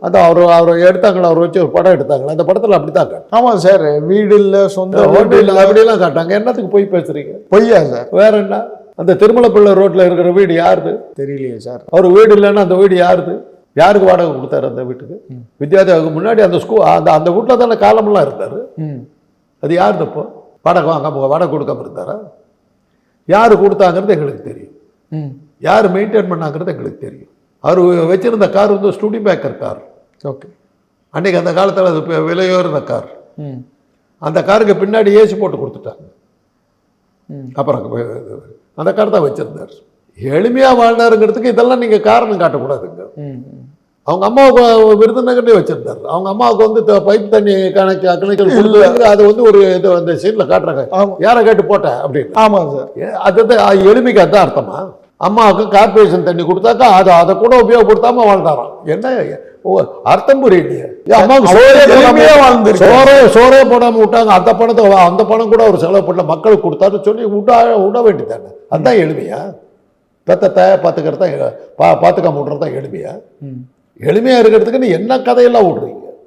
அந்த அவர் எடுத்தாங்களா, அவர் வச்சு ஒரு படம் எடுத்தாங்களா, அந்த படத்தில் அப்படித்தாங்க. ஆமாம் சார், வீடு இல்லை, சொந்த ஓட்டு இல்லை, அப்படியெல்லாம் காட்டாங்க. என்னத்துக்கு போய் பேசுறீங்க? பொய்யா சார்? வேற என்ன? அந்த திருமலைப்பிள்ளை ரோட்டில் இருக்கிற வீடு யாருது? தெரியலையே சார். அவர் வீடு இல்லைன்னா அந்த வீடு யாருது? யாருக்கு வாடகை கொடுத்தாரு அந்த வீட்டுக்கு? வித்யாதேவுக்கு முன்னாடி அந்த அந்த வீட்டில் தானே காலமெல்லாம் இருந்தார். அது யாருது? இப்போ வாடகை வாங்காம வாடகை கொடுக்காம இருந்தாரா? யார் கொடுத்தாங்கிறது எங்களுக்கு தெரியும், யார் மெயின்டைன் பண்ணாங்கிறது எங்களுக்கு தெரியும். அவர் வச்சிருந்த கார் வந்து ஸ்டூடியோ பேக்கர் கார். ஓகே. அன்றைக்கி அந்த காலத்தில் அது விலையோர்ந்த கார். அந்த காருக்கு பின்னாடி ஏசி போட்டு கொடுத்துட்டாங்க. அப்புறம் அந்த கார் தான் வச்சிருந்தார். எளிமையாக வாழ்ந்தாருங்கிறதுக்கு இதெல்லாம் நீங்கள் காரணம் காட்டக்கூடாதுங்க. அவங்க அம்மாவுக்கு விருதுநகர்லேயே வச்சிருந்தார். அவங்க அம்மாவுக்கு வந்து பைப் தண்ணி கணக்கு அது வந்து ஒரு இது அந்த சீனில் காட்டுறாங்க, யாரை கேட்டு போட்டேன் அப்படின்னு. ஆமாம் சார். அது எளிமைக்கு அதுதான் அர்த்தமா? அம்மாவுக்கு கார்பரேஷன் தண்ணி கொடுத்தாக்கா அதை கூட உபயோகப்படுத்தாம வாழ்ந்தாராம். என்ன அர்த்தம் புரியலையே? அம்மாவுக்கு சோறே போடாம விட்டாங்க. அந்த பணம் கூட ஒரு செலவு பண்ணல, மக்களுக்கு கொடுத்தாரு சொல்லி விட வேண்டியதானே. அதுதான் எளிமையா? பெத்த தாயை பார்த்துக்கிறதா பார்த்துக்காம விட்றதா எளிமையா? எளிமையா இருக்கிறதுக்கு நீ என்ன கதையெல்லாம் விடுறீங்க?